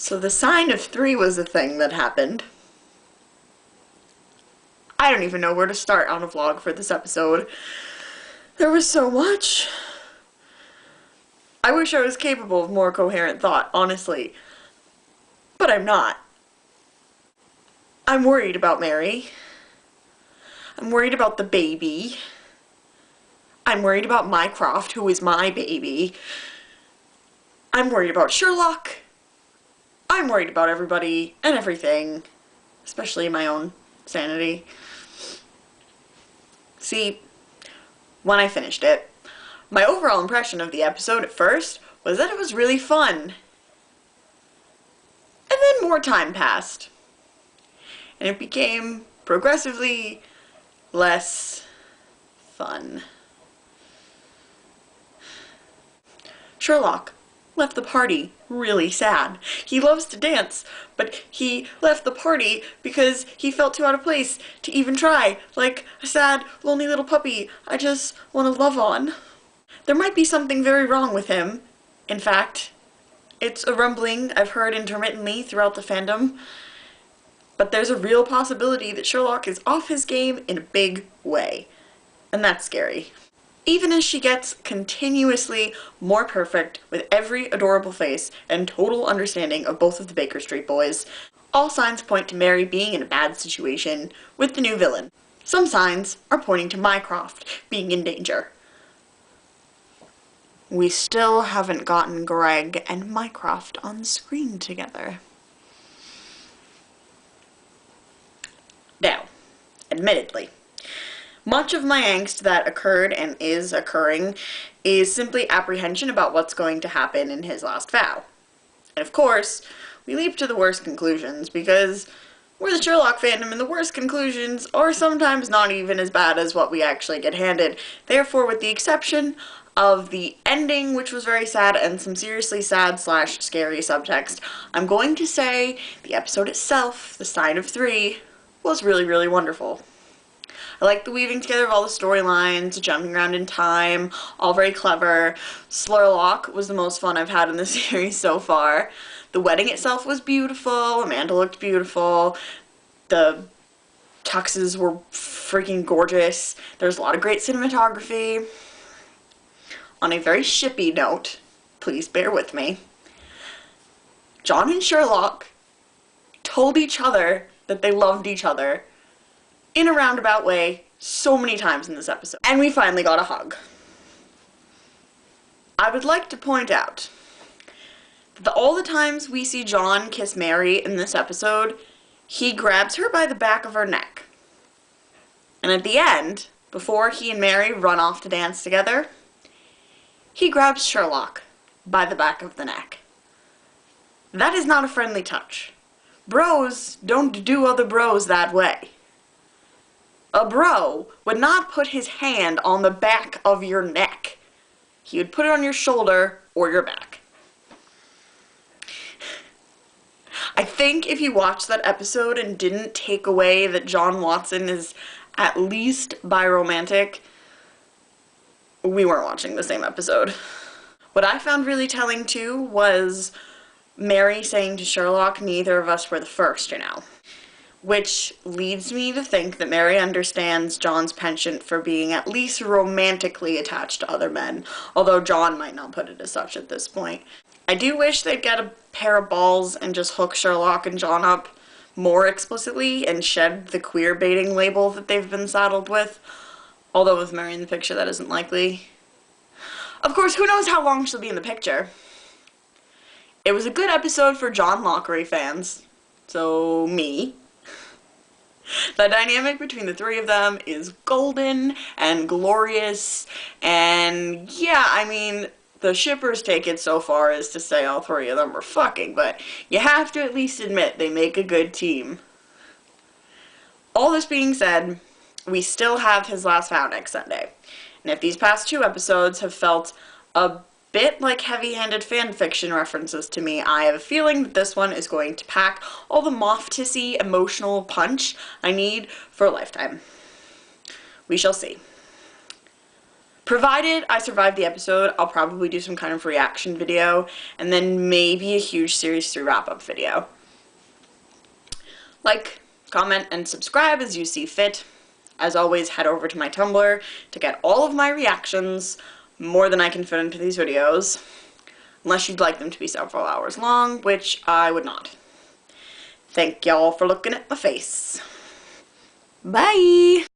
So the sign of 3 was a thing that happened. I don't even know where to start on a vlog for this episode. There was so much. I wish I was capable of more coherent thought, honestly. But I'm not. I'm worried about Mary. I'm worried about the baby. I'm worried about Mycroft, who is my baby. I'm worried about Sherlock. I'm worried about everybody and everything, especially my own sanity. See, when I finished it, my overall impression of the episode at first was that it was really fun. And then more time passed, and it became progressively less fun. Sherlock left the party really sad. He loves to dance, but he left the party because he felt too out of place to even try, like a sad, lonely little puppy I just want to love on. There might be something very wrong with him. In fact, it's a rumbling I've heard intermittently throughout the fandom, but there's a real possibility that Sherlock is off his game in a big way, and that's scary. Even as she gets continuously more perfect with every adorable face and total understanding of both of the Baker Street boys, all signs point to Mary being in a bad situation with the new villain. Some signs are pointing to Mycroft being in danger. We still haven't gotten Greg and Mycroft on screen together. Now, admittedly, much of my angst that occurred and is occurring is simply apprehension about what's going to happen in His Last Vow. And of course, we leap to the worst conclusions because we're the Sherlock fandom and the worst conclusions are sometimes not even as bad as what we actually get handed. Therefore, with the exception of the ending, which was very sad, and some seriously sad / scary subtext, I'm going to say the episode itself, The Sign of 3, was really, really wonderful. I like the weaving together of all the storylines, jumping around in time, all very clever. Sherlock was the most fun I've had in the series so far. The wedding itself was beautiful, Amanda looked beautiful, the tuxes were freaking gorgeous, there's a lot of great cinematography. On a very shippy note, please bear with me, John and Sherlock told each other that they loved each other in a roundabout way so many times in this episode. And we finally got a hug. I would like to point out that all the times we see John kiss Mary in this episode, he grabs her by the back of her neck. And at the end, before he and Mary run off to dance together, he grabs Sherlock by the back of the neck. That is not a friendly touch. Bros don't do other bros that way. A bro would not put his hand on the back of your neck. He would put it on your shoulder or your back. I think if you watched that episode and didn't take away that John Watson is at least biromantic, we weren't watching the same episode. What I found really telling too was Mary saying to Sherlock, neither of us were the first, you know. Which leads me to think that Mary understands John's penchant for being at least romantically attached to other men, although John might not put it as such at this point. I do wish they'd get a pair of balls and just hook Sherlock and John up more explicitly and shed the queer baiting label that they've been saddled with, although with Mary in the picture that isn't likely. Of course, who knows how long she'll be in the picture. It was a good episode for John Lockery fans, so me. The dynamic between the three of them is golden and glorious, and yeah, I mean, the shippers take it so far as to say all three of them are fucking, but you have to at least admit they make a good team. All this being said, we still have His Last Vow next Sunday, and if these past 2 episodes have felt a bit like heavy-handed fanfiction references to me, I have a feeling that this one is going to pack all the moth-tissy emotional punch I need for a lifetime. We shall see. Provided I survive the episode, I'll probably do some kind of reaction video, and then maybe a huge Series 3 wrap-up video. Like, comment, and subscribe as you see fit. As always, head over to my Tumblr to get all of my reactions, more than I can fit into these videos, unless you'd like them to be several hours long, which I would not. Thank y'all for looking at my face. Bye!